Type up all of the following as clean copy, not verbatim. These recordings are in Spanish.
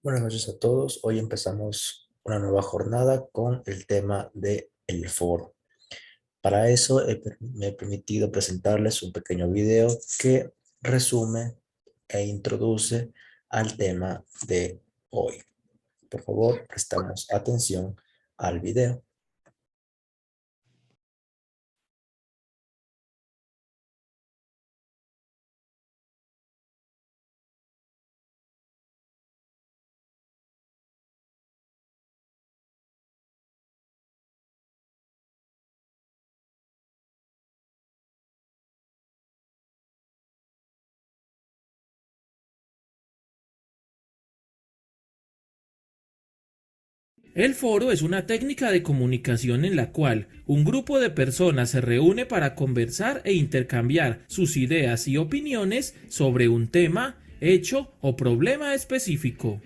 Buenas noches a todos. Hoy empezamos una nueva jornada con el tema de el foro. Para eso me he permitido presentarles un pequeño video que resume e introduce al tema de hoy. Por favor, prestamos atención al video. El foro es una técnica de comunicación en la cual un grupo de personas se reúne para conversar e intercambiar sus ideas y opiniones sobre un tema, hecho o problema específico.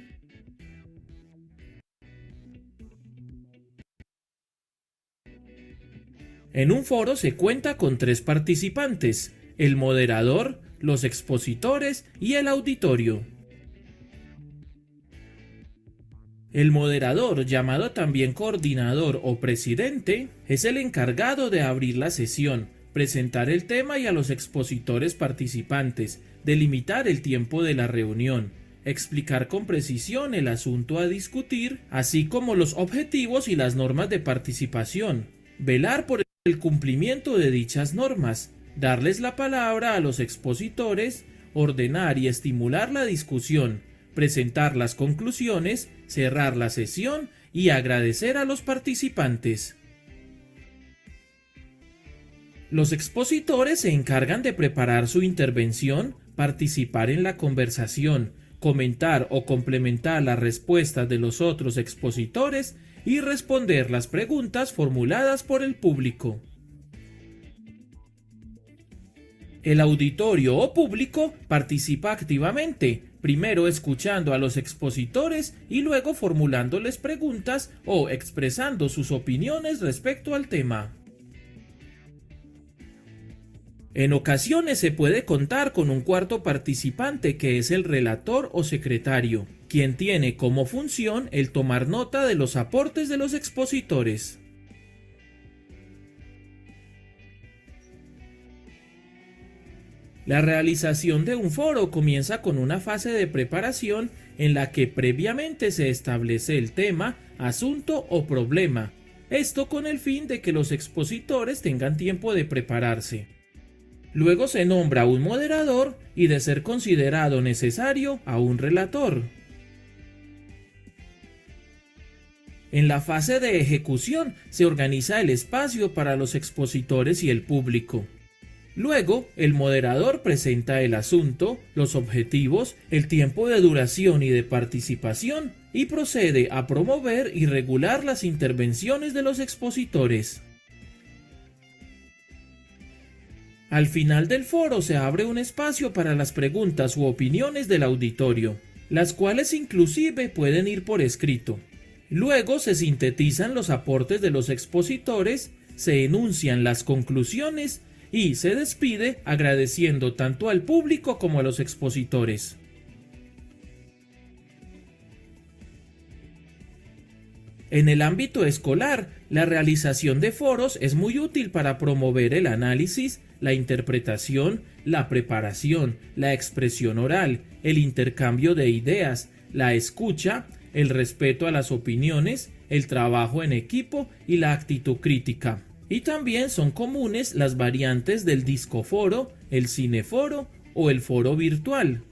En un foro se cuenta con tres participantes: el moderador, los expositores y el auditorio. El moderador, llamado también coordinador o presidente, es el encargado de abrir la sesión, presentar el tema y a los expositores participantes, delimitar el tiempo de la reunión, explicar con precisión el asunto a discutir, así como los objetivos y las normas de participación, velar por el cumplimiento de dichas normas, darles la palabra a los expositores, ordenar y estimular la discusión, presentar las conclusiones, cerrar la sesión y agradecer a los participantes. Los expositores se encargan de preparar su intervención, participar en la conversación, comentar o complementar las respuestas de los otros expositores y responder las preguntas formuladas por el público. El auditorio o público participa activamente, primero escuchando a los expositores y luego formulándoles preguntas o expresando sus opiniones respecto al tema. En ocasiones se puede contar con un cuarto participante que es el relator o secretario, quien tiene como función el tomar nota de los aportes de los expositores. La realización de un foro comienza con una fase de preparación en la que previamente se establece el tema, asunto o problema, esto con el fin de que los expositores tengan tiempo de prepararse. Luego se nombra a un moderador y, de ser considerado necesario, a un relator. En la fase de ejecución se organiza el espacio para los expositores y el público. Luego, el moderador presenta el asunto, los objetivos, el tiempo de duración y de participación, y procede a promover y regular las intervenciones de los expositores. Al final del foro se abre un espacio para las preguntas u opiniones del auditorio, las cuales inclusive pueden ir por escrito. Luego se sintetizan los aportes de los expositores, se enuncian las conclusiones y se despide agradeciendo tanto al público como a los expositores. En el ámbito escolar, la realización de foros es muy útil para promover el análisis, la interpretación, la preparación, la expresión oral, el intercambio de ideas, la escucha, el respeto a las opiniones, el trabajo en equipo y la actitud crítica. Y también son comunes las variantes del discoforo, el cineforo o el foro virtual.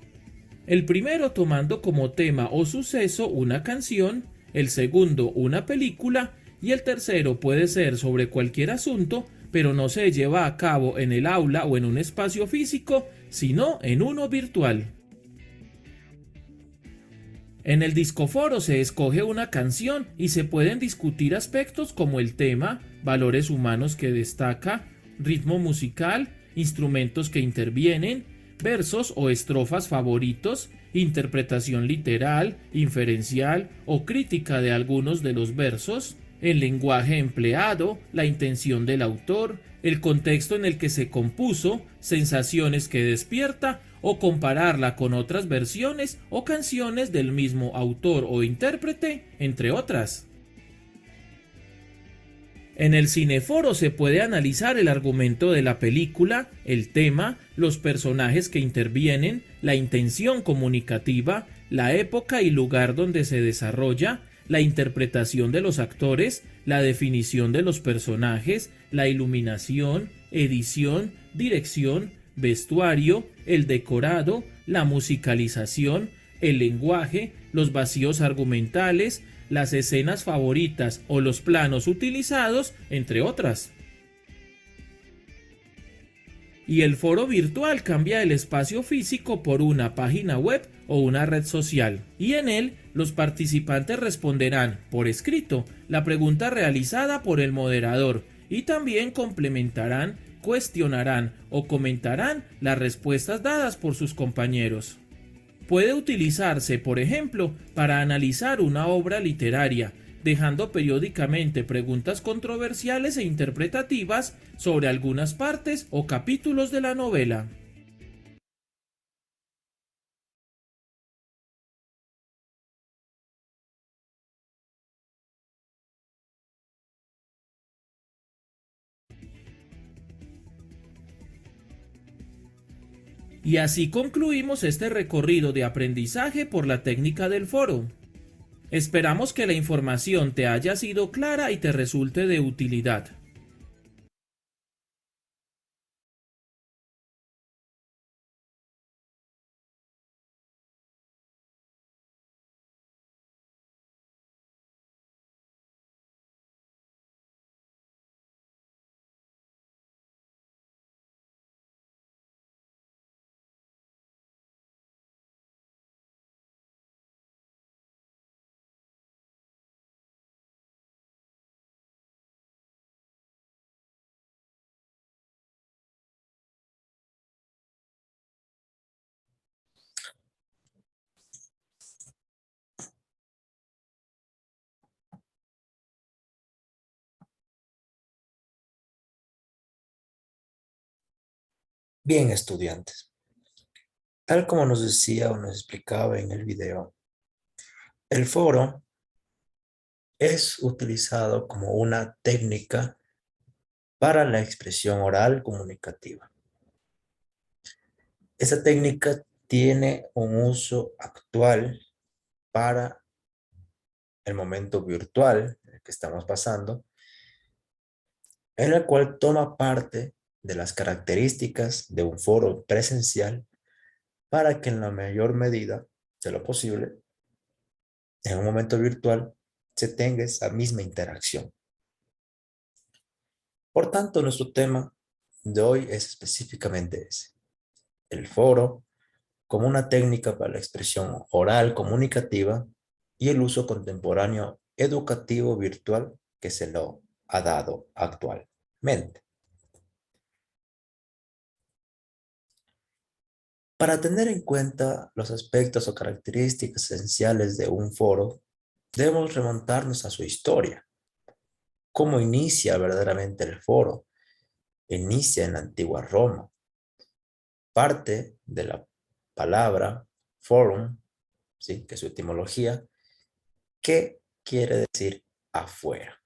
El primero tomando como tema o suceso una canción, el segundo una película y el tercero puede ser sobre cualquier asunto, pero no se lleva a cabo en el aula o en un espacio físico, sino en uno virtual. En el discoforo se escoge una canción y se pueden discutir aspectos como el tema, valores humanos que destaca, ritmo musical, instrumentos que intervienen, versos o estrofas favoritos, interpretación literal, inferencial o crítica de algunos de los versos, el lenguaje empleado, la intención del autor, el contexto en el que se compuso, sensaciones que despierta o compararla con otras versiones o canciones del mismo autor o intérprete, entre otras. En el cineforo se puede analizar el argumento de la película, el tema, los personajes que intervienen, la intención comunicativa, la época y lugar donde se desarrolla, la interpretación de los actores, la definición de los personajes, la iluminación, edición, dirección, vestuario, el decorado, la musicalización, el lenguaje, los vacíos argumentales, las escenas favoritas o los planos utilizados, entre otras. Y el foro virtual cambia el espacio físico por una página web o una red social, y en él los participantes responderán por escrito la pregunta realizada por el moderador y también complementarán, cuestionarán o comentarán las respuestas dadas por sus compañeros. Puede utilizarse, por ejemplo, para analizar una obra literaria, dejando periódicamente preguntas controversiales e interpretativas sobre algunas partes o capítulos de la novela. Y así concluimos este recorrido de aprendizaje por la técnica del foro. Esperamos que la información te haya sido clara y te resulte de utilidad. Bien, estudiantes, tal como nos decía o nos explicaba en el video, el foro es utilizado como una técnica para la expresión oral comunicativa. Esa técnica tiene un uso actual para el momento virtual en el que estamos pasando, en el cual toma parte de las características de un foro presencial para que en la mayor medida de lo posible, en un momento virtual, se tenga esa misma interacción. Por tanto, nuestro tema de hoy es específicamente ese, el foro como una técnica para la expresión oral comunicativa y el uso contemporáneo educativo virtual que se lo ha dado actualmente. Para tener en cuenta los aspectos o características esenciales de un foro, debemos remontarnos a su historia. ¿Cómo inicia verdaderamente el foro? Inicia en la antigua Roma. Parte de la palabra forum, ¿sí? Que es su etimología, ¿qué quiere decir afuera?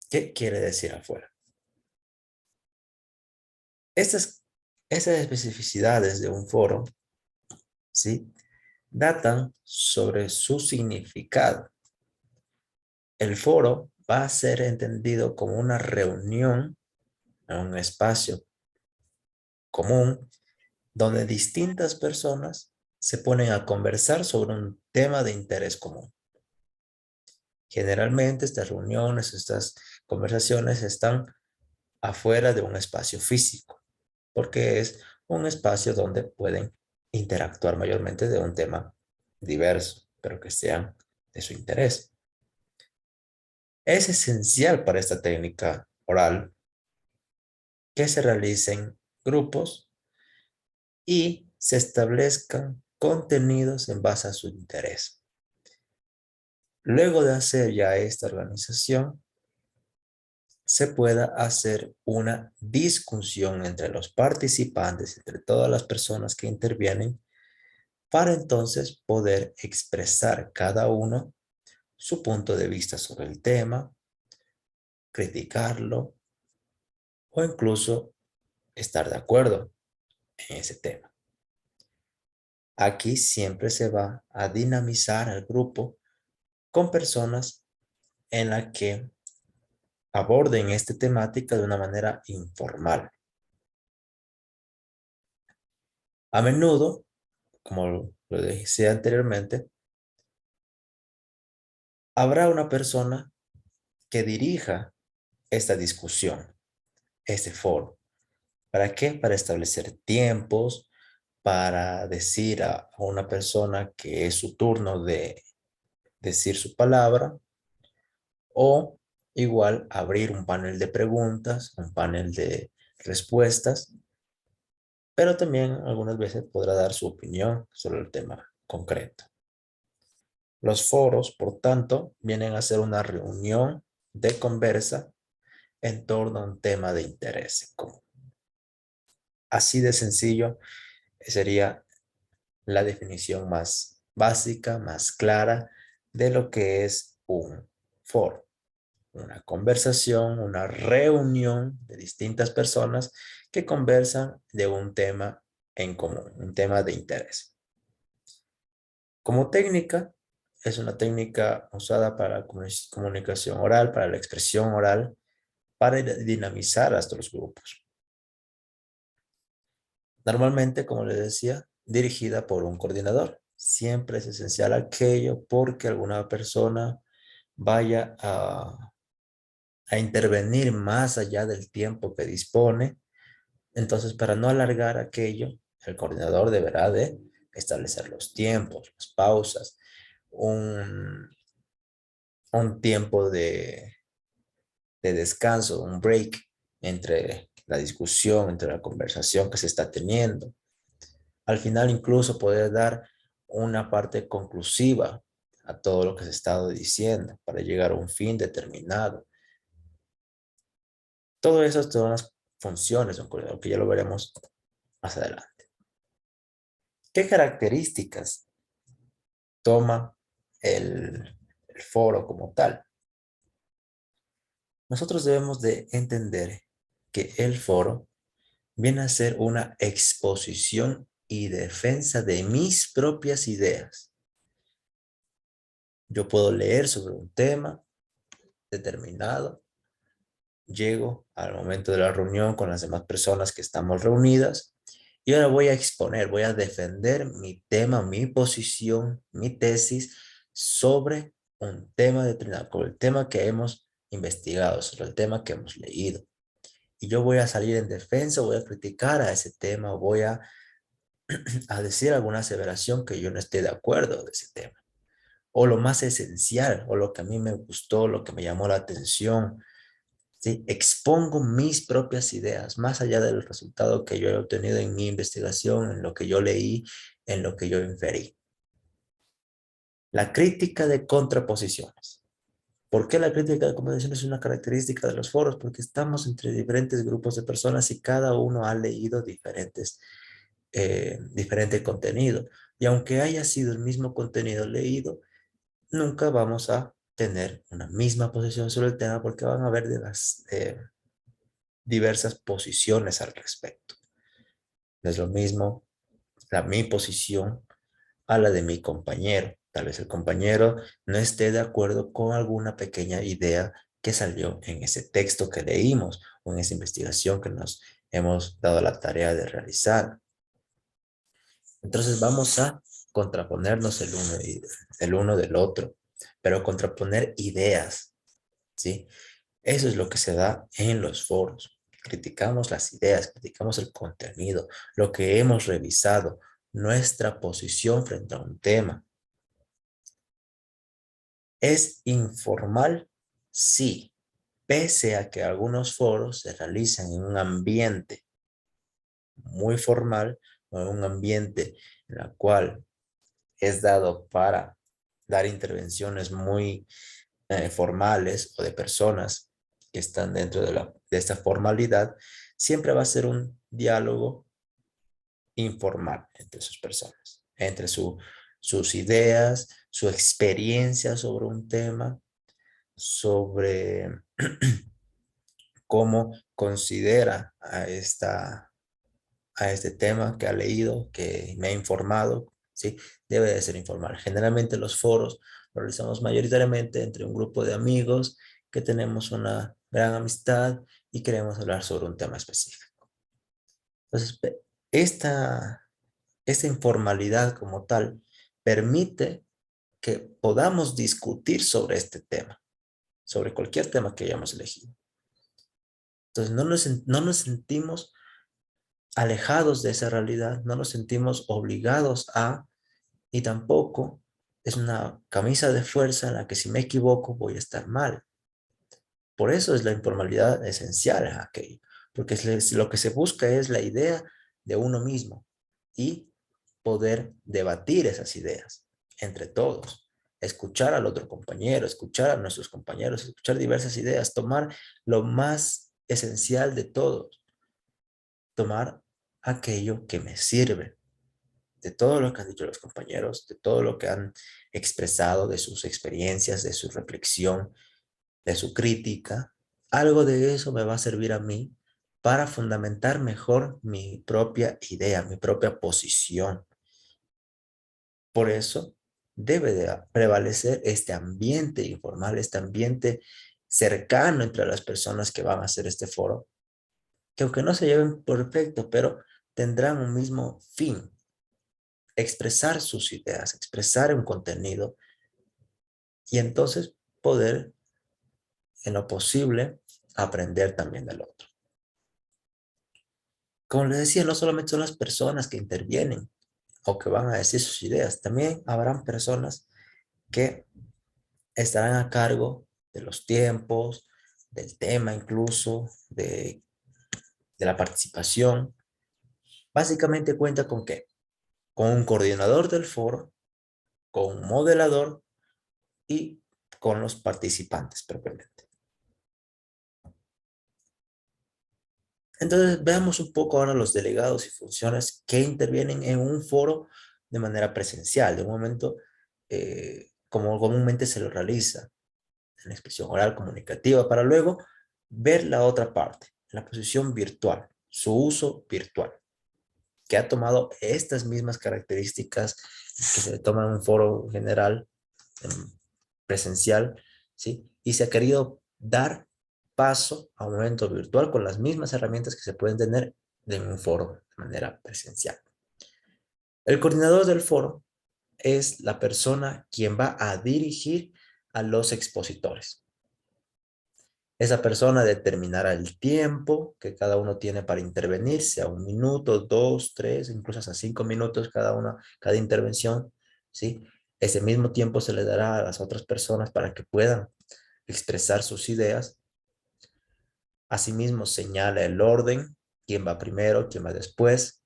¿Qué quiere decir afuera? Estas, esas especificidades de un foro, ¿sí? Datan sobre su significado. El foro va a ser entendido como una reunión en un espacio común donde distintas personas se ponen a conversar sobre un tema de interés común. Generalmente estas reuniones, estas conversaciones están afuera de un espacio físico, porque es un espacio donde pueden interactuar mayormente de un tema diverso, pero que sean de su interés. Es esencial para esta técnica oral que se realicen grupos y se establezcan contenidos en base a su interés. Luego de hacer ya esta organización, se pueda hacer una discusión entre los participantes, entre todas las personas que intervienen, para entonces poder expresar cada uno su punto de vista sobre el tema, criticarlo o incluso estar de acuerdo en ese tema. Aquí siempre se va a dinamizar al grupo con personas en la que aborden esta temática de una manera informal. A menudo, como lo decía anteriormente, habrá una persona que dirija esta discusión, este foro. ¿Para qué? Para establecer tiempos, para decir a una persona que es su turno de decir su palabra, o igual abrir un panel de preguntas, un panel de respuestas, pero también algunas veces podrá dar su opinión sobre el tema concreto. Los foros, por tanto, vienen a ser una reunión de conversa en torno a un tema de interés en común. Así de sencillo sería la definición más básica, más clara de lo que es un foro. Una conversación, una reunión de distintas personas que conversan de un tema en común, un tema de interés. Como técnica, es una técnica usada para la comunicación oral, para la expresión oral, para dinamizar a estos grupos. Normalmente, como les decía, dirigida por un coordinador. Siempre es esencial aquello porque alguna persona vaya a intervenir más allá del tiempo que dispone. Entonces, para no alargar aquello, el coordinador deberá de establecer los tiempos, las pausas, un, un tiempo de descanso, un break entre la discusión, entre la conversación que se está teniendo. Al final incluso poder dar una parte conclusiva a todo lo que se ha estado diciendo para llegar a un fin determinado. Todo eso son las funciones de un coordinador, que ya lo veremos más adelante. ¿Qué características toma el foro como tal? Nosotros debemos de entender que el foro viene a ser una exposición y defensa de mis propias ideas. Yo puedo leer sobre un tema determinado, llego al momento de la reunión con las demás personas que estamos reunidas y ahora voy a exponer, voy a defender mi tema, mi posición, mi tesis sobre un tema determinado, sobre el tema que hemos investigado, sobre el tema que hemos leído. Y yo voy a salir en defensa, voy a criticar a ese tema, voy a decir alguna aseveración que yo no esté de acuerdo de ese tema. O lo más esencial, o lo que a mí me gustó, lo que me llamó la atención. ¿Sí? Expongo mis propias ideas, más allá del resultado que yo he obtenido en mi investigación, en lo que yo leí, en lo que yo inferí. La crítica de contraposiciones. ¿Por qué la crítica de contraposiciones es una característica de los foros? Porque estamos entre diferentes grupos de personas y cada uno ha leído diferente contenido. Y aunque haya sido el mismo contenido leído, nunca vamos a tener una misma posición sobre el tema porque van a haber diversas posiciones al respecto. No es lo mismo mi posición a la de mi compañero. Tal vez el compañero no esté de acuerdo con alguna pequeña idea que salió en ese texto que leímos o en esa investigación que nos hemos dado la tarea de realizar. Entonces vamos a contraponernos el uno del otro, pero contraponer ideas, ¿sí? Eso es lo que se da en los foros. Criticamos las ideas, criticamos el contenido, lo que hemos revisado, nuestra posición frente a un tema. ¿Es informal? Sí, pese a que algunos foros se realizan en un ambiente muy formal o en un ambiente en el cual es dado para dar intervenciones muy formales o de personas que están dentro de esta formalidad, siempre va a ser un diálogo informal entre sus personas, entre sus ideas, su experiencia sobre un tema, sobre cómo considera a este tema que ha leído, que me ha informado, ¿sí? Debe de ser informal. Generalmente los foros lo realizamos mayoritariamente entre un grupo de amigos que tenemos una gran amistad y queremos hablar sobre un tema específico. Entonces, esta informalidad como tal permite que podamos discutir sobre este tema, sobre cualquier tema que hayamos elegido. Entonces, no nos sentimos alejados de esa realidad, no nos sentimos obligados a, y tampoco es una camisa de fuerza en la que si me equivoco voy a estar mal. Por eso es la informalidad esencial a aquello, porque lo que se busca es la idea de uno mismo y poder debatir esas ideas entre todos, escuchar al otro compañero, escuchar a nuestros compañeros, escuchar diversas ideas, tomar lo más esencial de todos, tomar aquello que me sirve, de todo lo que han dicho los compañeros, de todo lo que han expresado, de sus experiencias, de su reflexión, de su crítica. Algo de eso me va a servir a mí para fundamentar mejor mi propia idea, mi propia posición. Por eso debe de prevalecer este ambiente informal, este ambiente cercano entre las personas que van a hacer este foro, que aunque no se lleven perfecto, pero tendrán un mismo fin, expresar sus ideas, expresar un contenido y entonces poder, en lo posible, aprender también del otro. Como les decía, no solamente son las personas que intervienen o que van a decir sus ideas, también habrán personas que estarán a cargo de los tiempos, del tema incluso, de la participación. Básicamente cuenta con qué? Con un coordinador del foro, con un moderador y con los participantes propiamente. Entonces, veamos un poco ahora los delegados y funciones que intervienen en un foro de manera presencial, de un momento como comúnmente se lo realiza, en la expresión oral comunicativa, para luego ver la otra parte, la posición virtual, su uso virtual, que ha tomado estas mismas características que se toma en un foro general, presencial, ¿sí? Y se ha querido dar paso a un momento virtual con las mismas herramientas que se pueden tener en un foro de manera presencial. El coordinador del foro es la persona quien va a dirigir a los expositores. Esa persona determinará el tiempo que cada uno tiene para intervenir, sea 1 minuto, 2, 3, incluso hasta 5 minutos cada intervención, ¿sí? Ese mismo tiempo se le dará a las otras personas para que puedan expresar sus ideas. Asimismo, señala el orden, quién va primero, quién va después,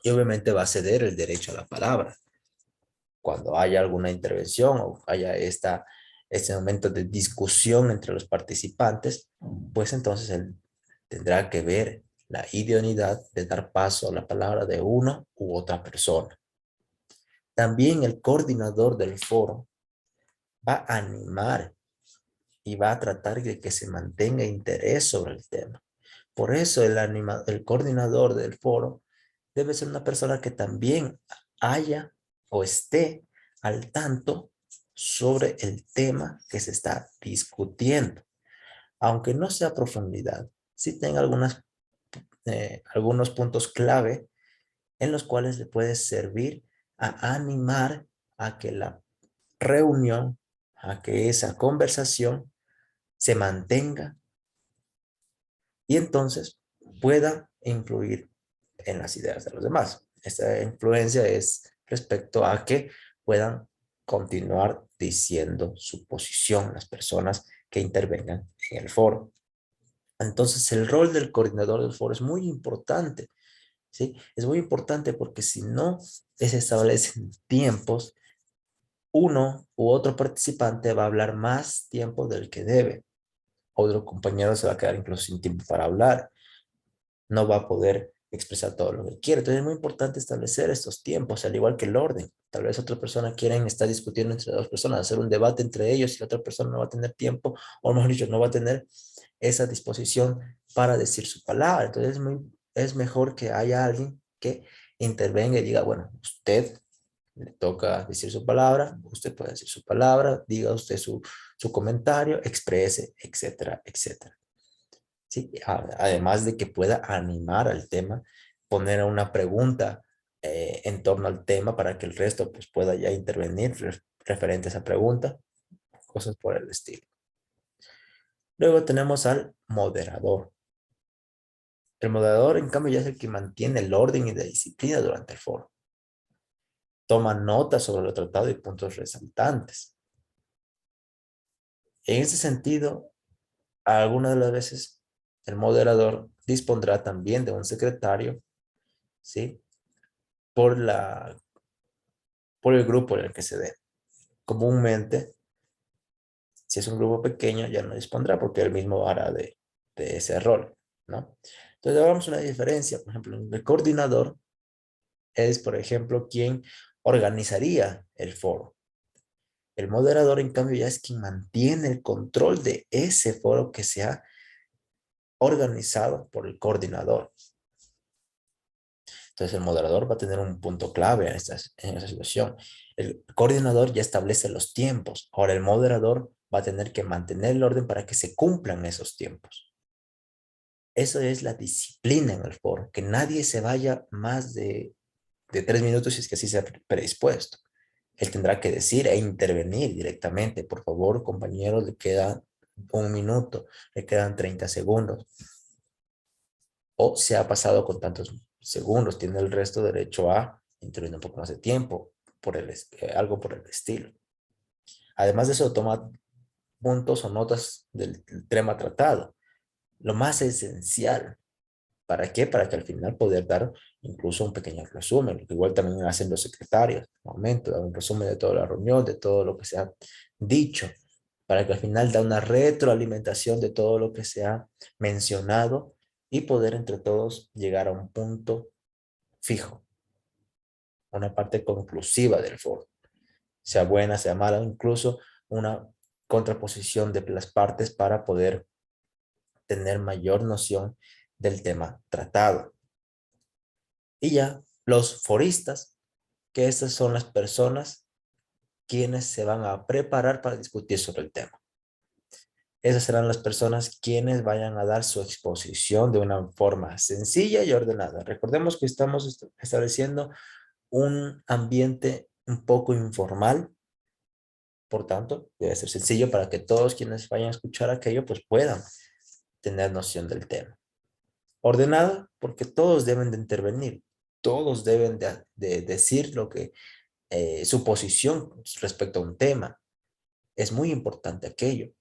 y obviamente va a ceder el derecho a la palabra. Cuando haya alguna intervención o haya este momento de discusión entre los participantes, pues entonces él tendrá que ver la idoneidad de dar paso a la palabra de una u otra persona. También el coordinador del foro va a animar y va a tratar de que se mantenga interés sobre el tema. Por eso el coordinador del foro debe ser una persona que también haya o esté al tanto sobre el tema que se está discutiendo. Aunque no sea a profundidad, sí tenga algunos puntos clave en los cuales le puede servir a animar a que la reunión, a que esa conversación se mantenga y entonces pueda influir en las ideas de los demás. Esta influencia es respecto a que puedan continuar diciendo su posición las personas que intervengan en el foro. Entonces, el rol del coordinador del foro es muy importante, ¿sí? Es muy importante porque si no se establecen tiempos uno u otro participante va a hablar más tiempo del que debe. Otro compañero se va a quedar incluso sin tiempo para hablar. No va a poder expresar todo lo que quiere. Entonces es muy importante establecer estos tiempos, al igual que el orden. Tal vez otra persona quieren estar discutiendo entre dos personas, hacer un debate entre ellos y la otra persona no va a tener tiempo, o mejor dicho, no va a tener esa disposición para decir su palabra. Entonces es mejor que haya alguien que intervenga y diga, bueno, usted le toca decir su palabra, usted puede decir su palabra, diga usted su comentario, exprese, etcétera, etcétera. ¿Sí? Además de que pueda animar al tema, poner una pregunta en torno al tema para que el resto pues, pueda ya intervenir referente a esa pregunta, cosas por el estilo. Luego tenemos al moderador. El moderador, en cambio, ya es el que mantiene el orden y la disciplina durante el foro. Toma notas sobre lo tratado y puntos resaltantes. En ese sentido, algunas de las veces el moderador dispondrá también de un secretario, ¿sí? Por por el grupo en el que se dé. Comúnmente, si es un grupo pequeño, ya no dispondrá porque él mismo hará de ese rol, ¿no? Entonces, hagamos una diferencia. Por ejemplo, el coordinador es, por ejemplo, quien organizaría el foro. El moderador, en cambio, ya es quien mantiene el control de ese foro que se ha organizado por el coordinador. Entonces, el moderador va a tener un punto clave en esa situación. El coordinador ya establece los tiempos. Ahora, el moderador va a tener que mantener el orden para que se cumplan esos tiempos. Eso es la disciplina en el foro, que nadie se vaya más de 3 minutos si es que así se ha predispuesto. Él tendrá que decir e intervenir directamente. Por favor, compañeros, le queda 1 minuto, le quedan 30 segundos. O se ha pasado con tantos segundos, tiene el resto derecho a intervenir un poco más de tiempo, algo por el estilo. Además de eso, toma puntos o notas del tema tratado. Lo más esencial. ¿Para qué? Para que al final poder dar incluso un pequeño resumen, que igual también hacen los secretarios, un momento, dar un resumen de toda la reunión, de todo lo que se ha dicho, para que al final da una retroalimentación de todo lo que se ha mencionado y poder entre todos llegar a un punto fijo, una parte conclusiva del foro, sea buena, sea mala, incluso una contraposición de las partes para poder tener mayor noción del tema tratado. Y ya los foristas, que estas son las personas quienes se van a preparar para discutir sobre el tema. Esas serán las personas quienes vayan a dar su exposición de una forma sencilla y ordenada. Recordemos que estamos estableciendo un ambiente un poco informal, por tanto, debe ser sencillo para que todos quienes vayan a escuchar aquello pues puedan tener noción del tema. Ordenada, porque todos deben de intervenir, todos deben de decir lo que su posición respecto a un tema. Es muy importante aquello.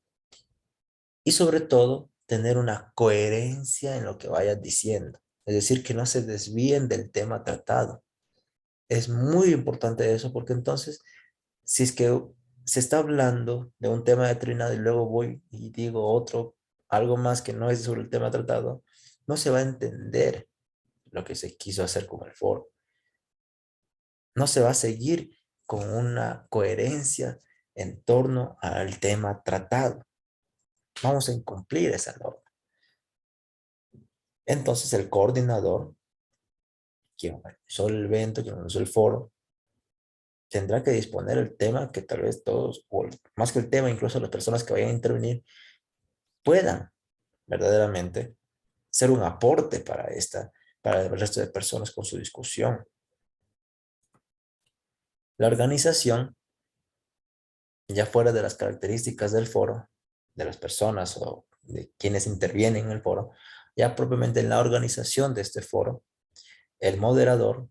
Y sobre todo, tener una coherencia en lo que vayan diciendo. Es decir, que no se desvíen del tema tratado. Es muy importante eso porque entonces, si es que se está hablando de un tema determinado y luego voy y digo algo más que no es sobre el tema tratado, no se va a entender lo que se quiso hacer con el foro. No se va a seguir con una coherencia en torno al tema tratado. Vamos a incumplir esa norma. Entonces el coordinador, quien organizó el evento, quien organizó el foro, tendrá que disponer el tema que tal vez todos, o más que el tema, incluso las personas que vayan a intervenir, puedan verdaderamente ser un aporte para el resto de personas con su discusión. La organización, ya fuera de las características del foro, de las personas o de quienes intervienen en el foro, ya propiamente en la organización de este foro, el moderador,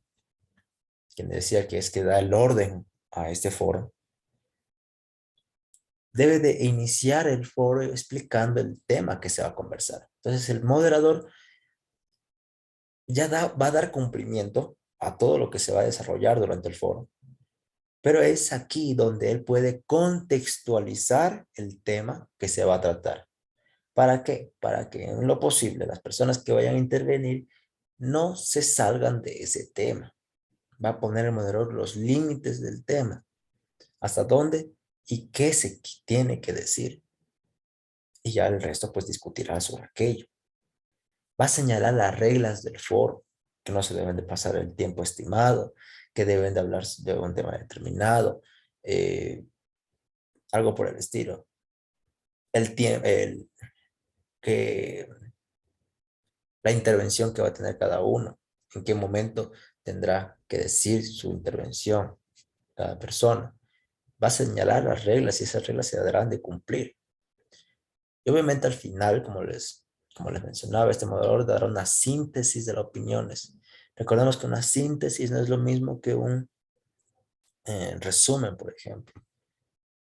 quien decía que es que da el orden a este foro, debe de iniciar el foro explicando el tema que se va a conversar. Entonces el moderador ya va a dar cumplimiento a todo lo que se va a desarrollar durante el foro, Pero es aquí donde él puede contextualizar el tema que se va a tratar. ¿Para qué? Para que en lo posible las personas que vayan a intervenir no se salgan de ese tema. Va a poner el moderador los límites del tema, hasta dónde y qué se tiene que decir. Y ya el resto pues discutirá sobre aquello. Va a señalar las reglas del foro, que no se deben de pasar el tiempo estimado, que deben de hablar de un tema determinado, eh, algo por el estilo. Que la intervención que va a tener cada uno, en qué momento tendrá que decir su intervención cada persona. Va a señalar las reglas y esas reglas se deberán de cumplir. Y obviamente al final, como les mencionaba, este moderador dará una síntesis de las opiniones. Recordemos que una síntesis no es lo mismo que un resumen, por ejemplo.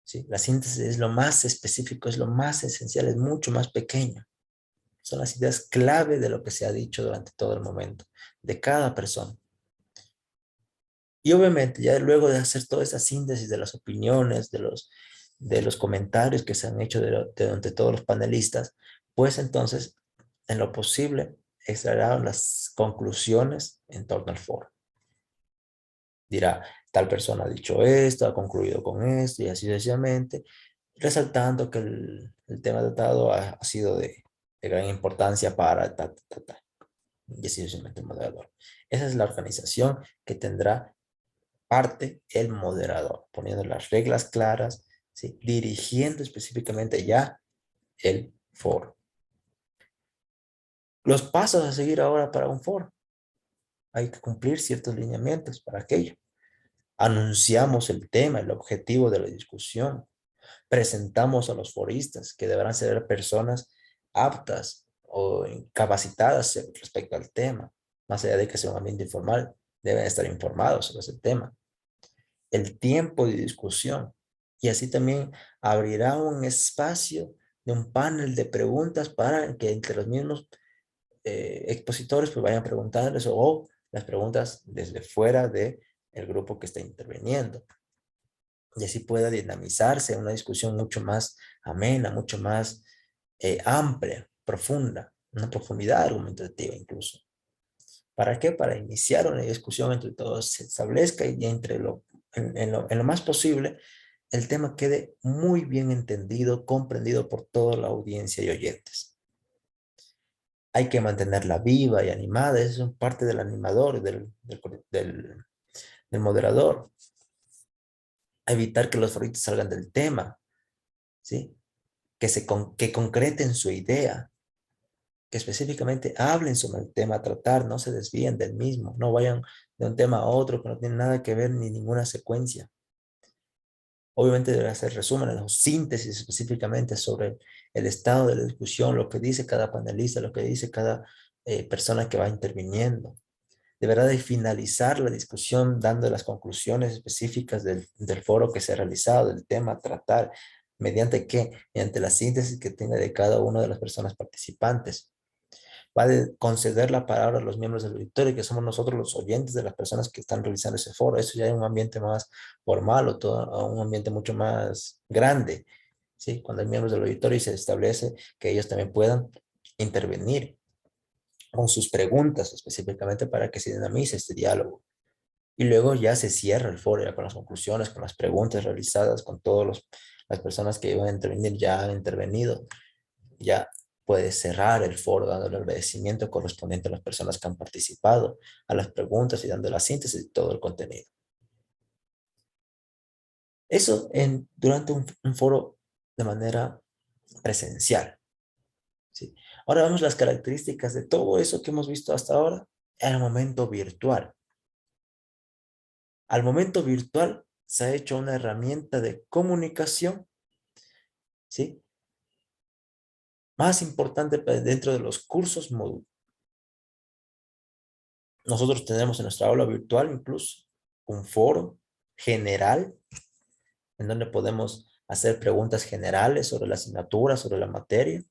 ¿Sí? La síntesis es lo más específico, es lo más esencial, es mucho más pequeño. Son las ideas clave de lo que se ha dicho durante todo el momento, de cada persona. Y obviamente, ya luego de hacer toda esa síntesis de las opiniones, de los comentarios que se han hecho de todos los panelistas, pues entonces, en lo posible, extraerán las conclusiones en torno al foro. Dirá, tal persona ha dicho esto, ha concluido con esto, y así sucesivamente, resaltando que el tema tratado ha sido de gran importancia para y así sucesivamente el moderador. Esa es la organización que tendrá parte el moderador, poniendo las reglas claras, ¿sí? Dirigiendo específicamente ya el foro. Los pasos a seguir ahora para un foro. Hay que cumplir ciertos lineamientos para aquello. Anunciamos el tema, el objetivo de la discusión. Presentamos a los foristas, que deberán ser personas aptas o capacitadas respecto al tema. Más allá de que sea un ambiente informal, deben estar informados sobre ese tema. El tiempo de discusión. Y así también abrirá un espacio de un panel de preguntas para que entre los mismos expositores pues vayan preguntándoles o las preguntas desde fuera de el grupo que está interviniendo. Y así pueda dinamizarse una discusión mucho más amena, mucho más amplia, profunda, una profundidad argumentativa incluso. ¿Para qué? Para iniciar una discusión entre todos, se establezca y en lo más posible el tema quede muy bien entendido, comprendido por toda la audiencia y oyentes. Hay que mantenerla viva y animada, eso es parte del animador, del moderador. Evitar que los favoritos salgan del tema, ¿sí? Que concreten su idea, que específicamente hablen sobre el tema a tratar, no se desvíen del mismo, no vayan de un tema a otro que no tiene nada que ver ni ninguna secuencia. Obviamente debe hacer resúmenes o síntesis específicamente sobre el estado de la discusión, lo que dice cada panelista, lo que dice cada persona que va interviniendo. Deberá de finalizar la discusión dando las conclusiones específicas del foro que se ha realizado, del tema a tratar, mediante qué, mediante la síntesis que tenga de cada una de las personas participantes. Va a conceder la palabra a los miembros del auditorio, que somos nosotros los oyentes de las personas que están realizando ese foro. Eso ya es un ambiente más formal o todo, un ambiente mucho más grande, ¿sí? Cuando hay miembros del auditorio y se establece que ellos también puedan intervenir con sus preguntas específicamente para que se dinamice este diálogo. Y luego ya se cierra el foro ya con las conclusiones, con las preguntas realizadas, con todas las personas que iban a intervenir ya han intervenido. Ya puede cerrar el foro dando el agradecimiento correspondiente a las personas que han participado, a las preguntas y dando la síntesis de todo el contenido. Eso durante un foro de manera presencial, ¿sí? Ahora vemos las características de todo eso que hemos visto hasta ahora en el momento virtual. Al momento virtual se ha hecho una herramienta de comunicación, ¿sí? Más importante dentro de los cursos Moodle. Nosotros tenemos en nuestra aula virtual incluso un foro general en donde podemos hacer preguntas generales sobre la asignatura, sobre la materia.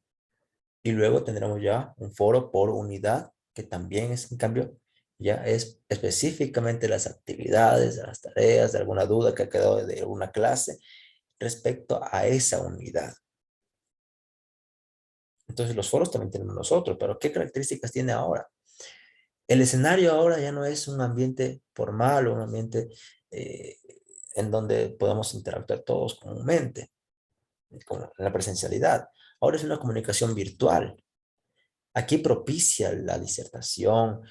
Y luego tendremos ya un foro por unidad, que también es, en cambio, ya es específicamente las actividades, las tareas, de alguna duda que ha quedado de alguna clase respecto a esa unidad. Entonces los foros también tenemos nosotros, pero ¿qué características tiene ahora? El escenario ahora ya no es un ambiente formal o un ambiente eh, en donde podamos interactuar todos comúnmente, como en la presencialidad. Ahora es una comunicación virtual. Aquí propicia la disertación,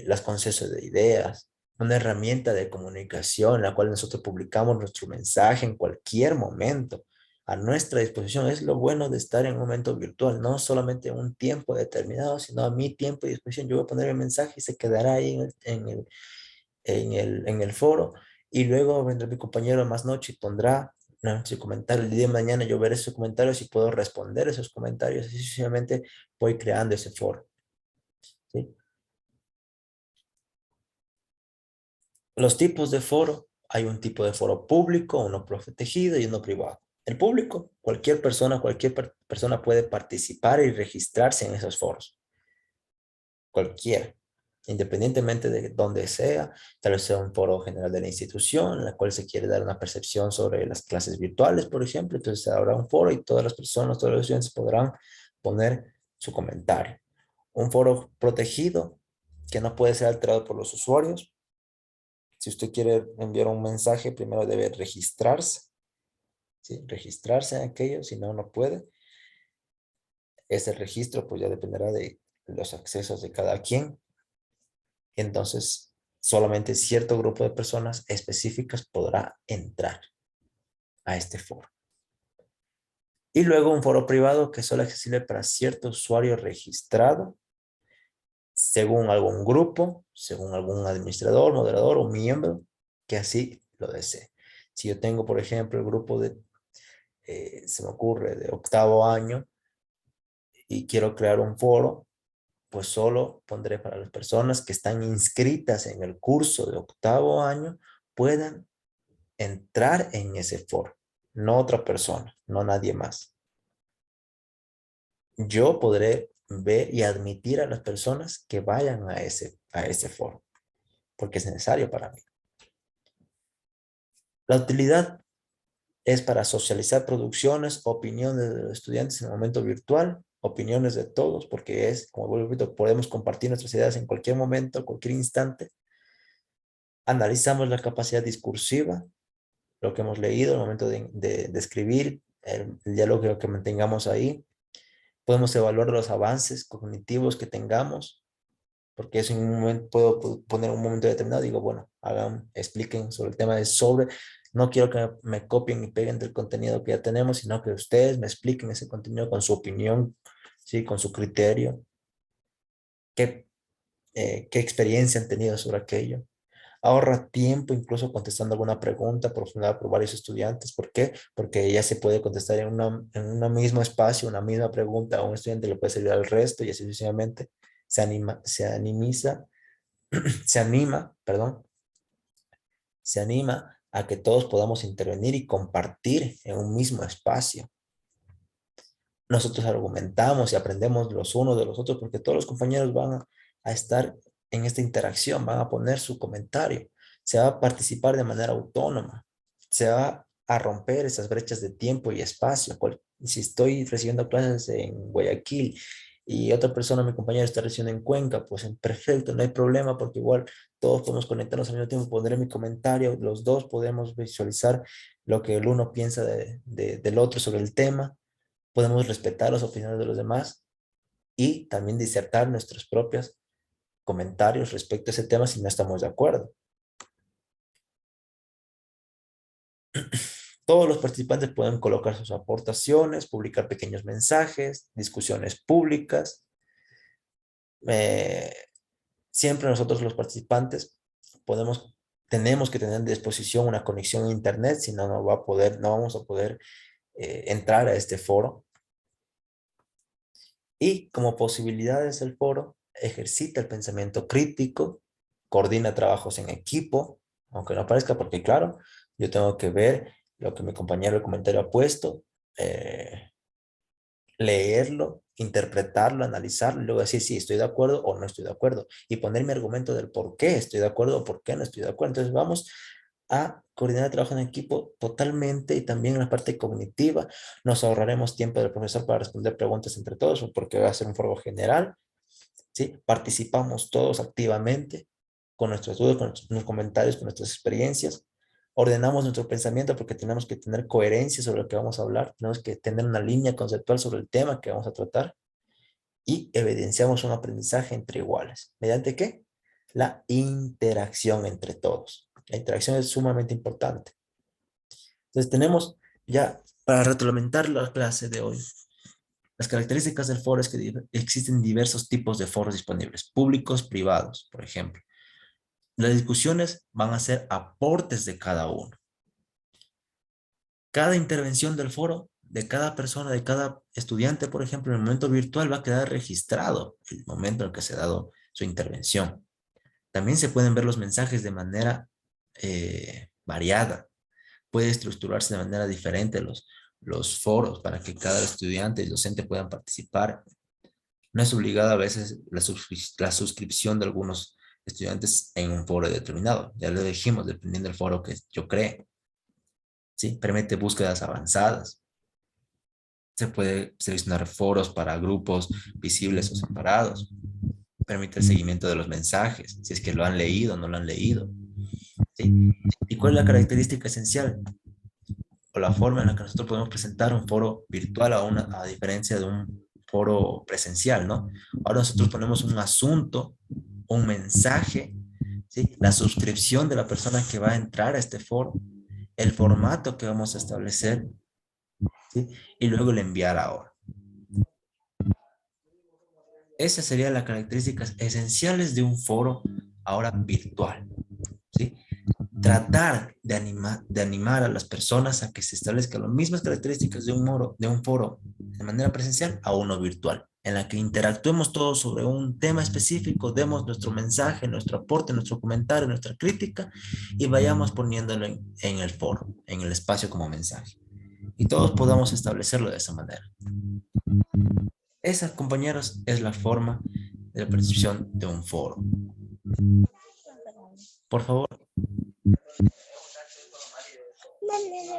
los consensos de ideas, una herramienta de comunicación en la cual nosotros publicamos nuestro mensaje en cualquier momento a nuestra disposición. Es lo bueno de estar en un momento virtual, no solamente en un tiempo determinado, sino a mi tiempo y disposición. Yo voy a poner el mensaje y se quedará ahí en el foro, y luego vendrá mi compañero más noche y pondrá, ¿no?, su comentario. El día de mañana yo veré sus comentarios y puedo responder esos comentarios, y sucesivamente voy creando ese foro, ¿sí? Los tipos de foro: hay un tipo de foro público, uno protegido y uno privado. El público, cualquier persona puede participar y registrarse en esos foros, cualquiera, independientemente de dónde sea. Tal vez sea un foro general de la institución, en la cual se quiere dar una percepción sobre las clases virtuales, por ejemplo. Entonces habrá un foro y todas las personas, todos los estudiantes podrán poner su comentario. Un foro protegido que no puede ser alterado por los usuarios. Si usted quiere enviar un mensaje, primero debe registrarse, ¿sí? Registrarse en aquello, si no, no puede. Ese registro pues ya dependerá de los accesos de cada quien. Entonces, solamente cierto grupo de personas específicas podrá entrar a este foro. Y luego un foro privado que es solo accesible para cierto usuario registrado, según algún grupo, según algún administrador, moderador o miembro que así lo desee. Si yo tengo, por ejemplo, el grupo se me ocurre, de octavo año, y quiero crear un foro, pues solo pondré para las personas que están inscritas en el curso de octavo año, puedan entrar en ese foro, no otra persona, no nadie más. Yo podré ver y admitir a las personas que vayan a ese foro, porque es necesario para mí. La utilidad es para socializar producciones, opiniones de los estudiantes en el momento virtual, opiniones de todos, porque es, como vuelvo a repito, podemos compartir nuestras ideas en cualquier momento, cualquier instante. Analizamos la capacidad discursiva, lo que hemos leído, el momento de escribir, el diálogo que mantengamos ahí. Podemos evaluar los avances cognitivos que tengamos, porque es en un momento, puedo poner un momento determinado, digo, bueno, expliquen sobre el tema no quiero que me copien y peguen del contenido que ya tenemos, sino que ustedes me expliquen ese contenido con su opinión, ¿sí? Con su criterio, qué experiencia han tenido sobre aquello. Ahorra tiempo incluso contestando alguna pregunta profundizada por varios estudiantes. ¿Por qué? Porque ya se puede contestar en un mismo espacio, una misma pregunta a un estudiante, le puede servir al resto, y así sucesivamente se anima, perdón, se anima a que todos podamos intervenir y compartir en un mismo espacio. Nosotros argumentamos y aprendemos los unos de los otros, porque todos los compañeros van a estar en esta interacción, van a poner su comentario, se va a participar de manera autónoma, se va a romper esas brechas de tiempo y espacio. Si estoy recibiendo clases en Guayaquil y otra persona, mi compañero, está recibiendo en Cuenca, pues en perfecto, no hay problema, porque igual todos podemos conectarnos al mismo tiempo, pondré mi comentario, los dos podemos visualizar lo que el uno piensa del otro sobre el tema. Podemos respetar las opiniones de los demás y también disertar nuestros propios comentarios respecto a ese tema si no estamos de acuerdo. Todos los participantes pueden colocar sus aportaciones, publicar pequeños mensajes, discusiones públicas. Eh, Siempre nosotros los participantes tenemos que tener a disposición una conexión a internet, si no, no vamos a poder entrar a este foro. Y como posibilidades del foro, ejercita el pensamiento crítico, coordina trabajos en equipo, aunque no parezca, porque claro, yo tengo que ver lo que mi compañero de comentario ha puesto, eh, leerlo, interpretarlo, analizarlo, y luego decir si estoy de acuerdo o no estoy de acuerdo, y poner mi argumento del por qué estoy de acuerdo o por qué no estoy de acuerdo. Entonces vamos a coordinar el trabajo en equipo totalmente, y también en la parte cognitiva nos ahorraremos tiempo del profesor para responder preguntas entre todos, porque va a ser un foro general, ¿sí? Participamos todos activamente con nuestros dudas, con nuestros comentarios, con nuestras experiencias. Ordenamos nuestro pensamiento porque tenemos que tener coherencia sobre lo que vamos a hablar, tenemos que tener una línea conceptual sobre el tema que vamos a tratar, y evidenciamos un aprendizaje entre iguales. ¿Mediante qué? La interacción entre todos. La interacción es sumamente importante. Entonces tenemos ya, para reglamentar la clase de hoy, las características del foro es que existen diversos tipos de foros disponibles, públicos, privados, por ejemplo. Las discusiones van a ser aportes de cada uno. Cada intervención del foro, de cada persona, de cada estudiante, por ejemplo, en el momento virtual va a quedar registrado el momento en que se ha dado su intervención. También se pueden ver los mensajes de manera variada. Puede estructurarse de manera diferente los foros para que cada estudiante y docente puedan participar. No es obligada a veces la suscripción de algunos estudiantes en un foro determinado. Ya lo dijimos, dependiendo del foro que yo cree. ¿Sí? Permite búsquedas avanzadas. Se puede seleccionar foros para grupos visibles o separados. Permite el seguimiento de los mensajes, si es que lo han leído o no lo han leído. ¿Sí? ¿Y cuál es la característica esencial o la forma en la que nosotros podemos presentar un foro virtual a diferencia de un foro presencial, ¿no? Ahora nosotros ponemos un asunto, un mensaje, ¿sí? La suscripción de la persona que va a entrar a este foro, el formato que vamos a establecer, ¿sí? Y luego el enviar ahora. Esas serían las características esenciales de un foro ahora virtual, ¿sí? Tratar de animar a las personas a que se establezcan las mismas características de un foro de manera presencial a uno virtual, en la que interactuemos todos sobre un tema específico, demos nuestro mensaje, nuestro aporte, nuestro comentario, nuestra crítica, y vayamos poniéndolo en el foro, en el espacio como mensaje. Y todos podamos establecerlo de esa manera. Esa, compañeros, es la forma de la percepción de un foro. Por favor.